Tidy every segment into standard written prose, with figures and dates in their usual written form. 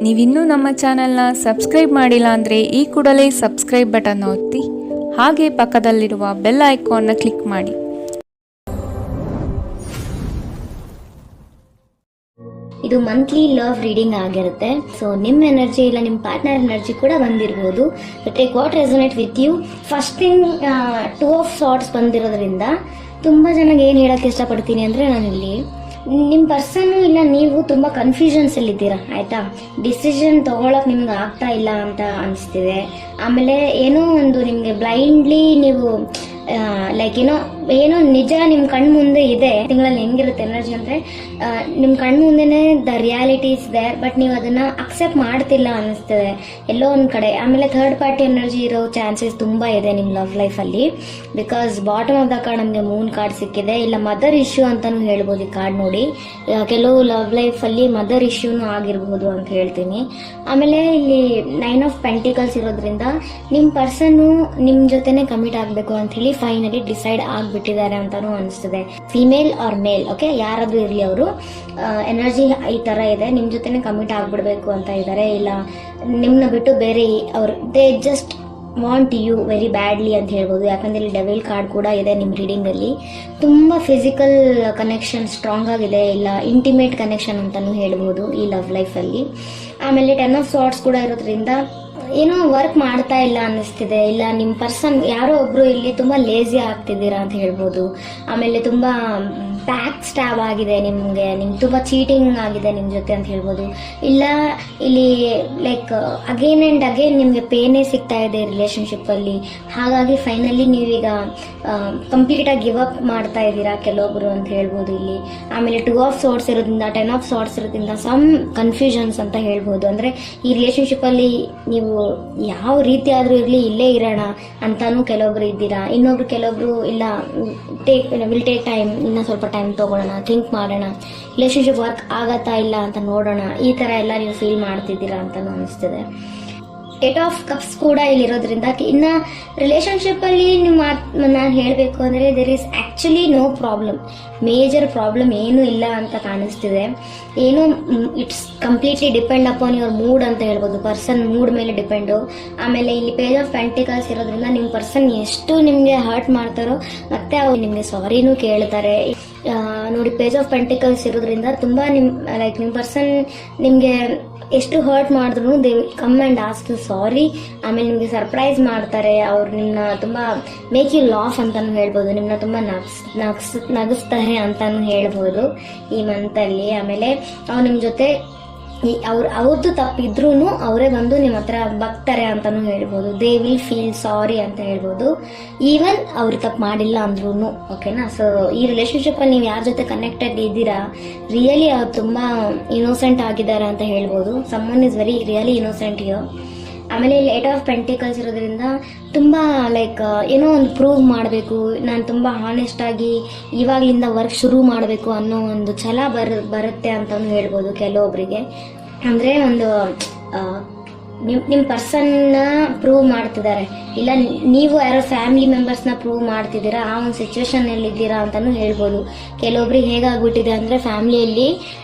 ನೀವಿನ್ನೂ ನಮ್ಮ ಚಾನೆಲ್ನ ಸಬ್ಸ್ಕ್ರೈಬ್ ಮಾಡಿಲ್ಲ ಅಂದರೆ ಈ ಕೂಡಲೇ ಸಬ್ಸ್ಕ್ರೈಬ್ ಬಟನ್ ಒತ್ತಿ ಹಾಗೆ ಪಕ್ಕದಲ್ಲಿರುವ ಬೆಲ್ ಐಕಾನ್ನ ಕ್ಲಿಕ್ ಮಾಡಿ. ಇದು ಮಂತ್ಲಿ ಲವ್ ರೀಡಿಂಗ್ ಆಗಿರುತ್ತೆ. ಸೊ ನಿಮ್ಮ ಎನರ್ಜಿ ಇಲ್ಲ ನಿಮ್ಮ ಪಾರ್ಟ್ನರ್ ಎನರ್ಜಿ ಕೂಡ ಬಂದಿರಬಹುದು. Take what resonate with you. First thing 2 of swords ಬಂದಿರೋದ್ರಿಂದ ತುಂಬ ಜನಗೆ ಏನು ಹೇಳೋಕ್ಕೆ ಇಷ್ಟಪಡ್ತೀನಿ ಅಂದರೆ, ನಾನಿಲ್ಲಿ ನಿಮ್ಮ ಪರ್ಸನ್ನು ಇಲ್ಲ ನೀವು ತುಂಬ ಕನ್ಫ್ಯೂಷನ್ಸ್ ಅಲ್ಲಿ ಇದ್ದೀರಾ, ಆಯ್ತಾ. ಡಿಸಿಷನ್ ತಗೊಳಕ್ ನಿಮ್ಗೆ ಆಗ್ತಾ ಇಲ್ಲ ಅಂತ ಅನಿಸ್ತಿದೆ. ಆಮೇಲೆ ಏನೋ ಒಂದು ನಿಮಗೆ ಬ್ಲೈಂಡ್ಲಿ ನೀವು ಲೈಕ್ ಏನೋ ನಿಜ ನಿಮ್ಮ ಕಣ್ಣು ಮುಂದೆ ಇದೆ. ತಿಂಗಳಲ್ಲಿ ಹೆಂಗಿರುತ್ತೆ ಎನರ್ಜಿ ಅಂದರೆ, ನಿಮ್ಮ ಕಣ್ಣು ಮುಂದೆನೇ the reality is there, but ನೀವು ಅದನ್ನ ಅಕ್ಸೆಪ್ಟ್ ಮಾಡ್ತಿಲ್ಲ ಅನ್ನಿಸ್ತದೆ ಎಲ್ಲೋ ಒಂದು ಕಡೆ. ಆಮೇಲೆ ಥರ್ಡ್ ಪಾರ್ಟಿ ಎನರ್ಜಿ ಇರೋ ಚಾನ್ಸಸ್ ತುಂಬ ಇದೆ ನಿಮ್ಮ ಲವ್ ಲೈಫಲ್ಲಿ. Because bottom of the card ನಮಗೆ ಮೂನ್ ಕಾರ್ಡ್ ಸಿಕ್ಕಿದೆ. ಇಲ್ಲ ಮದರ್ ಇಶ್ಯೂ ಅಂತಾನು ಹೇಳ್ಬೋದು ಈ ಕಾರ್ಡ್ ನೋಡಿ. ಕೆಲವು ಲವ್ ಲೈಫಲ್ಲಿ ಮದರ್ ಇಶ್ಯೂನು ಆಗಿರ್ಬೋದು ಅಂತ ಹೇಳ್ತೀನಿ. ಆಮೇಲೆ ಇಲ್ಲಿ 9 ಆಫ್ ಪೆಂಟಿಕಲ್ಸ್ ಇರೋದ್ರಿಂದ ನಿಮ್ಮ ಪರ್ಸನ್ನು ನಿಮ್ಮ ಜೊತೆನೆ ಕಮಿಟ್ ಆಗಬೇಕು ಅಂತ ಹೇಳಿ ಫೈನಲಿ ಡಿಸೈಡ್ ಆಗ್ಬಿಟ್ಟಿದ್ದಾರೆ ಅಂತಾನು ಅನಿಸ್ತದೆ. ಫಿಮೇಲ್ ಆರ್ ಮೇಲ್, ಓಕೆ, ಯಾರಾದ್ರೂ ಇರಲಿ, ಅವರು ಎನರ್ಜಿ ಈ ತರ ಇದೆ, ನಿಮ್ ಜೊತೆನೆ ಕಮಿಟ್ ಆಗ್ಬಿಡ್ಬೇಕು ಅಂತ ಇದ್ದಾರೆ. ಇಲ್ಲ ನಿಮ್ನ ಬಿಟ್ಟು ಬೇರೆ ಅವ್ರು they just want you very badly ಅಂತ ಹೇಳ್ಬೋದು. ಯಾಕಂದ್ರೆ ಇಲ್ಲಿ ಡೆವಿಲ್ ಕಾರ್ಡ್ ಕೂಡ ಇದೆ ನಿಮ್ಮ ರೀಡಿಂಗ್ ಅಲ್ಲಿ. ತುಂಬಾ ಫಿಸಿಕಲ್ ಕನೆಕ್ಷನ್ ಸ್ಟ್ರಾಂಗ್ ಆಗಿದೆ, ಇಲ್ಲ ಇಂಟಿಮೇಟ್ ಕನೆಕ್ಷನ್ ಅಂತಾನು ಹೇಳ್ಬೋದು ಈ ಲವ್ ಲೈಫ್ ಅಲ್ಲಿ. ಆಮೇಲೆ 10 ಆಫ್ ಸಾರ್ಟ್ಸ್ ಕೂಡ ಇರೋದ್ರಿಂದ ಏನೋ ವರ್ಕ್ ಮಾಡ್ತಾ ಇಲ್ಲ ಅನ್ನಿಸ್ತಿದೆ. ಇಲ್ಲ ನಿಮ್ಮ ಪರ್ಸನ್ ಯಾರೋ ಒಬ್ರು ಇಲ್ಲಿ ತುಂಬಾ ಲೇಜಿ ಆಗ್ತಿದ್ದೀರಾ ಅಂತ ಹೇಳ್ಬೋದು. ಆಮೇಲೆ ತುಂಬಾ ಬ್ಯಾಕ್ ಸ್ಟ್ಯಾಬ್ ಆಗಿದೆ ನಿಮ್ಗೆ ತುಂಬಾ ಚೀಟಿಂಗ್ ಆಗಿದೆ ನಿಮ್ ಜೊತೆ ಅಂತ ಹೇಳ್ಬೋದು. ಇಲ್ಲ ಇಲ್ಲಿ ಲೈಕ್ ಅಗೇನ್ ಅಂಡ್ ಅಗೇನ್ ನಿಮ್ಗೆ ಪೇನೇ ಸಿಗ್ತಾ ಇದೆ ರಿಲೇಶನ್ಶಿಪ್ ಅಲ್ಲಿ. ಹಾಗಾಗಿ ಫೈನಲಿ ನೀವೀಗ ಕಂಪ್ಲೀಟ್ ಆಗಿ ಗಿವ್ ಅಪ್ ಮಾಡ್ತಾ ಇದ್ದೀರಾ ಕೆಲವೊಬ್ರು ಅಂತ ಹೇಳ್ಬೋದು ಇಲ್ಲಿ. ಆಮೇಲೆ 2 ಆಫ್ ಸಾರ್ಟ್ಸ್ ಇರೋದ್ರಿಂದ 10 ಆಫ್ ಸಾರ್ಟ್ಸ್ ಇರೋದ್ರಿಂದ ಸಮ್ ಕನ್ಫ್ಯೂಷನ್ಸ್ ಅಂತ ಹೇಳ್ಬೋದು. ಅಂದ್ರೆ ಈ ರಿಲೇಶನ್ಶಿಪ್ ಅಲ್ಲಿ ನೀವು ಯಾವ ರೀತಿ ಆದ್ರೂ ಇರ್ಲಿ ಇಲ್ಲೇ ಇರೋಣ ಅಂತಾನು ಕೆಲವೊಬ್ರು ಇದ್ದೀರಾ. ಇನ್ನೊಬ್ರು ಕೆಲವೊಬ್ರು ಇಲ್ಲ ವಿಲ್ ಟೇಕ್ ಟೈಮ್, ಇನ್ನ ಸ್ವಲ್ಪ ಟೈಮ್ ತಗೊಳ್ಳೋಣ, ಥಿಂಕ್ ಮಾಡೋಣ, ರಿಲೇಶನ್ಶಿಪ್ ವರ್ಕ್ ಆಗತ್ತಾ ಇಲ್ಲ ಅಂತ ನೋಡೋಣ, ಈ ತರ ಎಲ್ಲ ನೀವು ಫೀಲ್ ಮಾಡ್ತಿದ್ದೀರಾ ಅಂತಾನು ಅನಿಸ್ತದೆ. 8 ಆಫ್ ಕಪ್ಸ್ ಕೂಡ ಇಲ್ಲಿರೋದ್ರಿಂದ ಇನ್ನ ರಿಲೇಶನ್ಶಿಪ್ ಅಲ್ಲಿ ನಾನು ಹೇಳಬೇಕು ಅಂದ್ರೆ there is actually no problem, major problem ಏನು ಇಲ್ಲ ಅಂತ ಕಾಣಿಸ್ತಿದೆ. ಏನು it's completely depend upon your mood ಅಂತ ಹೇಳ್ಬೋದು, ಪರ್ಸನ್ ಮೂಡ್ ಮೇಲೆ ಡಿಪೆಂಡು. ಆಮೇಲೆ ಇಲ್ಲಿ ಪೇಜ್ ಆಫ್ ಪೆಂಟಿಕಲ್ಸ್ ಇರೋದ್ರಿಂದ ನಿಮ್ಮ ಪರ್ಸನ್ ಎಷ್ಟು ನಿಮ್ಗೆ ಹರ್ಟ್ ಮಾಡ್ತಾರೋ ಮತ್ತೆ ಅವ್ರು ನಿಮ್ಗೆ ಸಾರಿನೂ ಕೇಳ್ತಾರೆ ನೋಡಿ. ಪೇಜ್ ಆಫ್ ಪೆಂಟಿಕಲ್ಸ್ ಇರೋದ್ರಿಂದ ತುಂಬಾ ನಿಮ್ಮ ಪರ್ಸನ್ ನಿಮ್ಗೆ ಎಷ್ಟು ಹರ್ಟ್ ಮಾಡಿದ್ರು they come and ask you sorry. ಆಮೇಲೆ ನಿಮ್ಗೆ ಸರ್ಪ್ರೈಸ್ ಮಾಡ್ತಾರೆ, ಅವ್ರು ನಿಮ್ನ ತುಂಬಾ ಮೇಕ್ ಯು ಲಾಫ್ ಅಂತಾನು ಹೇಳ್ಬೋದು, ನಿಮ್ನ ತುಂಬಾ ನಗಿಸ್ತಾರೆ ಅಂತಾನು ಹೇಳ್ಬೋದು ಈ ಮಂತ್ ಅಲ್ಲಿ. ಆಮೇಲೆ ಅವ್ರು ನಿಮ್ ಜೊತೆ ಅವ್ರದ್ದು ತಪ್ಪಿದ್ರು ಅವರೇ ಬಂದು ನಿಮ್ಮ ಹತ್ರ ಬಗ್ತಾರೆ ಅಂತಾನು ಹೇಳ್ಬೋದು. ದೇ ವಿಲ್ ಫೀಲ್ ಸಾರಿ ಅಂತ ಹೇಳ್ಬೋದು, ಈವನ್ ಅವ್ರು ತಪ್ಪು ಮಾಡಿಲ್ಲ ಅಂದ್ರೂ, ಓಕೆನಾ. ಸೊ ಈ ರಿಲೇಶನ್ಶಿಪ್ ಅಲ್ಲಿ ನೀವು ಯಾರ ಜೊತೆ ಕನೆಕ್ಟೆಡ್ ಇದ್ದೀರಾ, ರಿಯಲಿ ಅವ್ರು ತುಂಬಾ ಇನ್ನೋಸೆಂಟ್ ಆಗಿದ್ದಾರೆ ಅಂತ ಹೇಳ್ಬೋದು. Someone is very really innocent you. ಆಮೇಲೆ ಇಲ್ಲಿ 8 ಆಫ್ ಪೆಂಟಿಕಲ್ಸ್ ಇರೋದ್ರಿಂದ ತುಂಬಾ ಲೈಕ್ ಏನೋ ಒಂದು ಪ್ರೂವ್ ಮಾಡಬೇಕು, ನಾನು ತುಂಬಾ ಹಾನೆಸ್ಟ್ ಆಗಿ ಇವಾಗ್ಲಿಂದ ವರ್ಕ್ ಶುರು ಮಾಡಬೇಕು ಅನ್ನೋ ಒಂದು ಛಲ ಬರುತ್ತೆ ಅಂತಾನು ಹೇಳ್ಬೋದು ಕೆಲವೊಬ್ಬರಿಗೆ. ಅಂದ್ರೆ ಒಂದು ನಿಮ್ಮ ಪರ್ಸನ್ನ ಪ್ರೂವ್ ಮಾಡ್ತಿದ್ದಾರೆ, ಇಲ್ಲ ನೀವು ಯಾರೋ ಫ್ಯಾಮಿಲಿ ಮೆಂಬರ್ಸ್ನ ಪ್ರೂವ್ ಮಾಡ್ತಿದ್ದೀರಾ, ಆ ಒಂದು ಸಿಚುವೇಶನ್ ಅಲ್ಲಿ ಇದ್ದೀರಾ ಅಂತಾನು ಹೇಳ್ಬೋದು. ಕೆಲವೊಬ್ರಿಗೆ ಹೇಗಾಗ್ಬಿಟ್ಟಿದೆ ಅಂದ್ರೆ ಫ್ಯಾಮಿಲಿಯಲ್ಲಿ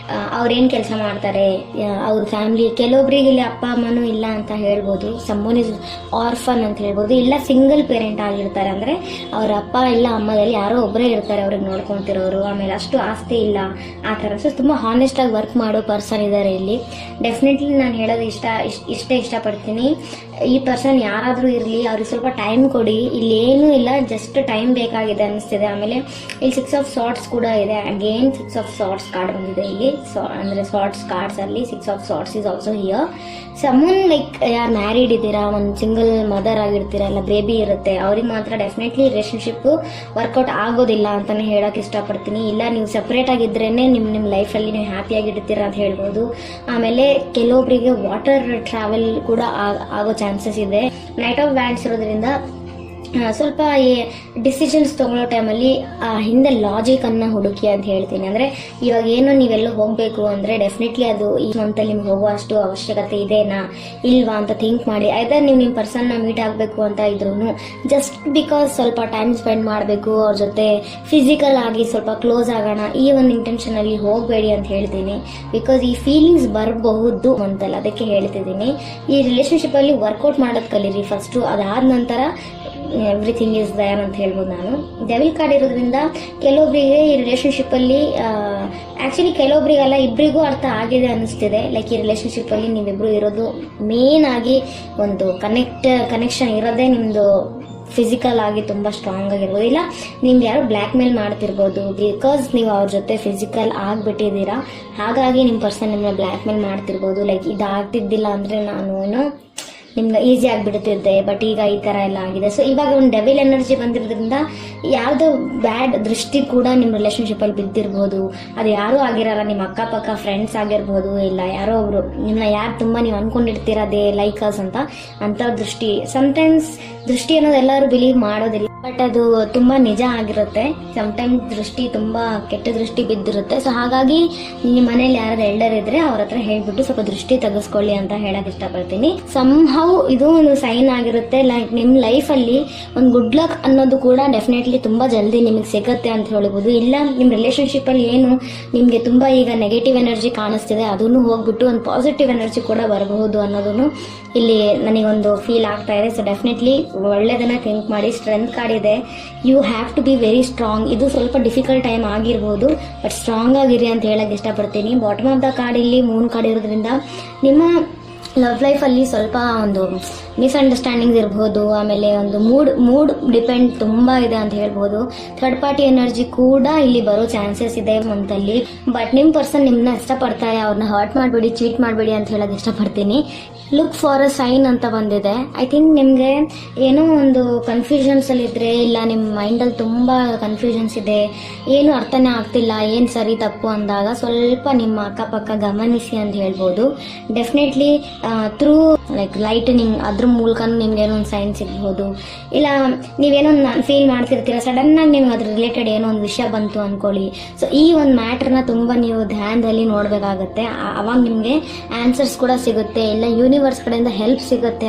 ಅವ್ರೇನ್ ಕೆಲಸ ಮಾಡ್ತಾರೆ ಅವ್ರ ಫ್ಯಾಮಿಲಿ, ಕೆಲವೊಬ್ರಿಗೆ ಇಲ್ಲಿ ಅಪ್ಪ ಅಮ್ಮನೂ ಇಲ್ಲ ಅಂತ ಹೇಳ್ಬೋದು, ಸಮ್ಮನ್ ಇಸ್ ಆರ್ಫನ್ ಅಂತ ಹೇಳ್ಬೋದು. ಇಲ್ಲ ಸಿಂಗಲ್ ಪೇರೆಂಟ್ ಆಗಿರ್ತಾರೆ, ಅಂದ್ರೆ ಅವ್ರ ಅಪ್ಪ ಇಲ್ಲ ಅಮ್ಮದಲ್ಲಿ ಯಾರೋ ಒಬ್ಬರೇ ಇರ್ತಾರೆ ಅವ್ರಿಗೆ ನೋಡ್ಕೊಂತಿರೋರು, ಆಮೇಲೆ ಅಷ್ಟು ಆಸ್ತಿ ಇಲ್ಲ ಆ ಥರ. ಸೊ ತುಂಬಾ ಹಾನೆಸ್ಟ್ ಆಗಿ ವರ್ಕ್ ಮಾಡೋ ಪರ್ಸನ್ ಇದ್ದಾರೆ ಇಲ್ಲಿ. ಡೆಫಿನೆಟ್ಲಿ ನಾನು ಹೇಳೋದು ಇಷ್ಟಪಡ್ತೀನಿ, ಈ ಪರ್ಸನ್ ಯಾರಾದ್ರೂ ಇರಲಿ ಅವ್ರಿಗೆ ಸ್ವಲ್ಪ ಟೈಮ್ ಕೊಡಿ. ಇಲ್ಲಿ ಏನೂ ಇಲ್ಲ, ಜಸ್ಟ್ ಟೈಮ್ ಬೇಕಾಗಿದೆ ಅನಿಸ್ತಿದೆ. ಆಮೇಲೆ ಇಲ್ಲಿ 6 ಆಫ್ ಸಾರ್ಟ್ಸ್ ಕೂಡ ಇದೆ, ಅಗೇನ್ 6 ಆಫ್ ಸಾರ್ಟ್ಸ್ ಕಾರ್ಡ್ ಬಂದಿದೆ ಇಲ್ಲಿ. ಅಂದ್ರೆ ಸಾರ್ಟ್ಸ್ ಕಾರ್ಡ್ಸ್ ಅಲ್ಲಿ 6 of swords is also here. Someone like ಯಾರು ಮ್ಯಾರಿಡ್ ಇದ್ದೀರಾ, ಒಂದು ಸಿಂಗಲ್ ಮದರ್ ಆಗಿರ್ತೀರಾ, ಇಲ್ಲ ಬೇಬಿ ಇರುತ್ತೆ, ಅವ್ರಿಗೆ ಮಾತ್ರ ಡೆಫಿನೆಟ್ಲಿ ರಿಲೇಶನ್ಶಿಪ್ ವರ್ಕೌಟ್ ಆಗೋದಿಲ್ಲ ಅಂತಾನೆ ಹೇಳಕ್ ಇಷ್ಟಪಡ್ತೀನಿ. ಇಲ್ಲ ನೀವು ಸೆಪರೇಟ್ ಆಗಿದ್ರೇನೆ ನಿಮ್ಮ ಲೈಫಲ್ಲಿ ನೀವು ಹ್ಯಾಪಿಯಾಗಿರ್ತೀರಾ ಅಂತ ಹೇಳ್ಬೋದು. ಆಮೇಲೆ ಕೆಲವೊಬ್ಬರಿಗೆ ವಾಟರ್ ಟ್ರಾವೆಲ್ ಕೂಡ ಆಗೋ ಚಾನ್ಸಸ್ ಇದೆ. ನೈಟ್ ಆಫ್ ವ್ಯಾಂಡ್ಸ್ ಇರೋದ್ರಿಂದ ಸ್ವಲ್ಪ ಡಿಸಿಷನ್ಸ್ ತಗೊಳ್ಳೋ ಟೈಮಲ್ಲಿ ಹಿಂದೆ ಲಾಜಿಕ್ ಅನ್ನ ಹುಡುಕಿ ಅಂತ ಹೇಳ್ತೀನಿ. ಅಂದ್ರೆ ಇವಾಗ ಏನೋ ನೀವೆಲ್ಲ ಹೋಗ್ಬೇಕು ಅಂದ್ರೆ ಡೆಫಿನೆಟ್ಲಿ ಅದು ಈ ಮಂತಲ್ಲಿ ನಿಮ್ಗೆ ಹೋಗುವಷ್ಟು ಅವಶ್ಯಕತೆ ಇದೆನಾ ಇಲ್ವಾ ಅಂತ ಥಿಂಕ್ ಮಾಡಿ. ಐದರ್ ನೀವು ನಿಮ್ಮ ಪರ್ಸನ್ ನ ಮೀಟ್ ಆಗಬೇಕು ಅಂತ ಇದ್ರು ಜಸ್ಟ್ ಬಿಕಾಸ್ ಸ್ವಲ್ಪ ಟೈಮ್ ಸ್ಪೆಂಡ್ ಮಾಡಬೇಕು ಅವ್ರ ಜೊತೆ ಫಿಸಿಕಲ್ ಆಗಿ ಸ್ವಲ್ಪ ಕ್ಲೋಸ್ ಆಗೋಣ ಈ ಒಂದು ಇಂಟೆನ್ಷನ್ ಅಲ್ಲಿ ಹೋಗಬೇಡಿ ಅಂತ ಹೇಳ್ತೀನಿ. ಬಿಕಾಸ್ ಈ ಫೀಲಿಂಗ್ಸ್ ಬರಬಹುದು ಅಂತಲ್ಲ, ಅದಕ್ಕೆ ಹೇಳ್ತಿದ್ದೀನಿ. ಈ ರಿಲೇಶನ್ಶಿಪ್ ಅಲ್ಲಿ ವರ್ಕೌಟ್ ಮಾಡೋದು ಕಲೀರಿ ಫಸ್ಟ್, ಅದಾದ ನಂತರ ಎವ್ರಿಥಿಂಗ್ ಇಸ್ ದಯರ್ ಅಂತ ಹೇಳ್ಬೋದು ನಾನು. ಡೆವಿಲ್ ಕಾರ್ಡ್ ಇರೋದ್ರಿಂದ ಕೆಲವೊಬ್ಬರಿಗೆ ಈ ರಿಲೇಶನ್ಶಿಪ್ ಅಲ್ಲಿ ಆಕ್ಚುಲಿ ಕೆಲವೊಬ್ಬರಿಗೆಲ್ಲ ಇಬ್ಬರಿಗೂ ಅರ್ಥ ಆಗಿದೆ ಅನಿಸ್ತಿದೆ. ಲೈಕ್ ಈ ರಿಲೇಶನ್ಶಿಪ್ ಅಲ್ಲಿ ನೀವಿಬ್ರು ಇರೋದು ಮೇನ್ ಆಗಿ ಒಂದು ಕನೆಕ್ಷನ್ ಇರೋದೇ ನಿಮ್ದು ಫಿಸಿಕಲ್ ಆಗಿ ತುಂಬಾ ಸ್ಟ್ರಾಂಗ್ ಆಗಿರ್ಬೋದು, ಇಲ್ಲ ನಿಮ್ಗೆ ಯಾರು ಬ್ಲ್ಯಾಕ್ ಮೇಲ್ ಮಾಡ್ತಿರ್ಬೋದು ಬಿಕಾಸ್ ನೀವು ಅವ್ರ ಜೊತೆ ಫಿಸಿಕಲ್ ಆಗ್ಬಿಟ್ಟಿದ್ದೀರಾ. ಹಾಗಾಗಿ ನಿಮ್ಮ ಪರ್ಸನ್ ನಿಮ್ಮನ್ನ ಬ್ಲ್ಯಾಕ್ ಮೇಲ್ ಮಾಡ್ತಿರ್ಬೋದು. ಲೈಕ್ ಇದಾಗ್ತಿದ್ದಿಲ್ಲ ಅಂದ್ರೆ ನಾನು ಏನೋ ನಿಮ್ಗೆ ಈಸಿ ಆಗಿಬಿಡ್ತಿದ್ದೆ, ಬಟ್ ಈಗ ಈ ತರ ಎಲ್ಲ ಆಗಿದೆ. ಸೊ ಇವಾಗ ಒಂದು ಡೆವಿಲ್ ಎನರ್ಜಿ ಬಂದಿರೋದ್ರಿಂದ ಯಾವ್ದೋ ಬ್ಯಾಡ್ ದೃಷ್ಟಿ ಕೂಡ ನಿಮ್ಮ ರಿಲೇಶನ್ಶಿಪ್ ಅಲ್ಲಿ ಬಿದ್ದಿರ್ಬೋದು. ಅದು ಯಾರೂ ಆಗಿರಲ್ಲ, ನಿಮ್ಮ ಅಕ್ಕಪಕ್ಕ ಫ್ರೆಂಡ್ಸ್ ಆಗಿರ್ಬೋದು, ಇಲ್ಲ ಯಾರೋ ಒಬ್ರು ನಿಮ್ಮನ್ನ ಯಾರು ತುಂಬಾ ನೀವು ಅನ್ಕೊಂಡಿರ್ತೀರದೇ ಲೈಕರ್ಸ್ ಅಂತ ದೃಷ್ಟಿ. ಸಮಟೈಮ್ಸ್ ದೃಷ್ಟಿ ಅನ್ನೋದು ಎಲ್ಲರೂ ಬಿಲೀವ್ ಮಾಡೋದಿಲ್ಲ, ಬಟ್ ಅದು ತುಂಬಾ ನಿಜ ಆಗಿರುತ್ತೆ. ಸಮಟೈಮ್ಸ್ ದೃಷ್ಟಿ ತುಂಬಾ ಕೆಟ್ಟ ದೃಷ್ಟಿ ಬಿದ್ದಿರುತ್ತೆ. ಸೊ ಹಾಗಾಗಿ ನಿಮ್ಮ ಮನೇಲಿ ಯಾರಾದ್ರೂ ಎಲ್ಡರ್ ಇದ್ರೆ ಅವ್ರ ಹತ್ರ ಹೇಳ್ಬಿಟ್ಟು ಸ್ವಲ್ಪ ದೃಷ್ಟಿ ತೆಗೆಸ್ಕೊಳ್ಳಿ ಅಂತ ಹೇಳಕ್ ಇಷ್ಟಪಡ್ತೀನಿ. ಸಂಹೌ ಇದು ಒಂದು ಸೈನ್ ಆಗಿರುತ್ತೆ. ಲೈಕ್ ನಿಮ್ ಲೈಫ್ ಅಲ್ಲಿ ಒಂದು ಗುಡ್ ಲಕ್ ಅನ್ನೋದು ಕೂಡ ಡೆಫಿನೆಟ್ಲಿ ತುಂಬಾ ಜಲ್ದಿ ನಿಮಗೆ ಸಿಗುತ್ತೆ ಅಂತ ಹೇಳ್ಬೋದು. ಇಲ್ಲ ನಿಮ್ ರಿಲೇಶನ್ಶಿಪ್ ಅಲ್ಲಿ ಏನು ನಿಮ್ಗೆ ತುಂಬಾ ಈಗ ನೆಗೆಟಿವ್ ಎನರ್ಜಿ ಕಾಣಿಸ್ತಿದೆ ಅದನ್ನು ಹೋಗ್ಬಿಟ್ಟು ಒಂದು ಪಾಸಿಟಿವ್ ಎನರ್ಜಿ ಕೂಡ ಬರಬಹುದು ಅನ್ನೋದನ್ನು ಇಲ್ಲಿ ನನಗೊಂದು ಫೀಲ್ ಆಗ್ತಾ ಇದೆ. ಸೊ ಡೆಫಿನೆಟ್ಲಿ ಒಳ್ಳೆದನ್ನ ಥಿಂಕ್ ಮಾಡಿ. ಸ್ಟ್ರೆಂತ್ ಕಾರ್ಡ್ ಇದೆ, you have to be very strong. ಇದು ಸ್ವಲ್ಪ ಡಿಫಿಕಲ್ಟ್ ಟೈಮ್ ಆಗಿರ್ಬೋದು, ಬಟ್ ಸ್ಟ್ರಾಂಗ್ ಆಗಿರಿ ಅಂತ ಹೇಳಕ್ ಇಷ್ಟಪಡ್ತೀನಿ. ಬಾಟಮ್ ಆಫ್ ದ ಕಾರ್ಡ್ ಇಲ್ಲಿ ಮೂನ್ ಕಾರ್ಡ್ ಇರೋದ್ರಿಂದ ನಿಮ್ಮ ಲವ್ ಲೈಫಲ್ಲಿ ಸ್ವಲ್ಪ ಒಂದು ಮಿಸ್ಅಂಡರ್ಸ್ಟ್ಯಾಂಡಿಂಗ್ಸ್ ಇರ್ಬೋದು, ಆಮೇಲೆ ಒಂದು ಮೂಡ್ ಡಿಪೆಂಡ್ ತುಂಬಾ ಇದೆ ಅಂತ ಹೇಳ್ಬೋದು. ಥರ್ಡ್ ಪಾರ್ಟಿ ಎನರ್ಜಿ ಕೂಡ ಇಲ್ಲಿ ಬರೋ ಚಾನ್ಸಸ್ ಇದೆ ಮಂತಲ್ಲಿ. ಬಟ್ ನಿಮ್ಮ ಪರ್ಸನ್ ನಿಮ್ಮನ್ನ ಇಷ್ಟಪಡ್ತಾರೆ, ಅವ್ರನ್ನ ಹರ್ಟ್ ಮಾಡಬೇಡಿ, ಚೀಟ್ ಮಾಡಬೇಡಿ ಅಂತ ಹೇಳೋದು ಇಷ್ಟಪಡ್ತೀನಿ. ಲುಕ್ ಫಾರ್ ಅ ಸೈನ್ ಅಂತ ಬಂದಿದೆ. ಐ ಥಿಂಕ್ ನಿಮಗೆ ಏನೋ ಒಂದು ಕನ್ಫ್ಯೂಷನ್ಸ್ ಅಲ್ಲಿ ಇದ್ರೆ, ಇಲ್ಲ ನಿಮ್ಮ ಮೈಂಡಲ್ಲಿ ತುಂಬಾ ಕನ್ಫ್ಯೂಷನ್ಸ್ ಇದೆ, ಏನು ಅರ್ಥನೇ ಆಗ್ತಿಲ್ಲ, ಏನು ಸರಿ ತಪ್ಪು ಅಂದಾಗ ಸ್ವಲ್ಪ ನಿಮ್ಮ ಅಕ್ಕಪಕ್ಕ ಗಮನಿಸಿ ಅಂತ ಹೇಳ್ಬೋದು. ಡೆಫಿನೆಟ್ಲಿ ಥ್ರೂ ಲೈಕ್ ಲೈಟನಿಂಗ್ ಅದ್ರ ಮೂಲಕ ನಿಮ್ಗೆ ಏನೋ ಒಂದು ಸೈನ್ ಸಿಗ್ಬೋದು. ಇಲ್ಲ ನೀವೇನೋ ಫೀಲ್ ಮಾಡ್ತಿರ್ತೀರ, ಸಡನ್ ಆಗಿ ನಿಮ್ಗೆ ಅದ್ರ ರಿಲೇಟೆಡ್ ಏನೋ ಒಂದು ವಿಷಯ ಬಂತು ಅನ್ಕೊಳ್ಳಿ. ಸೊ ಈ ಒಂದು ಮ್ಯಾಟರ್ನ ತುಂಬಾ ನೀವು ಧ್ಯಾನದಲ್ಲಿ ನೋಡ್ಬೇಕಾಗತ್ತೆ. ಅವಾಗ ನಿಮ್ಗೆ ಆನ್ಸರ್ಸ್ ಕೂಡ ಸಿಗುತ್ತೆ, ಇಲ್ಲ ಯೂನಿವರ್ಸ್ ಕಡೆಯಿಂದ ಹೆಲ್ಪ್ ಸಿಗುತ್ತೆ.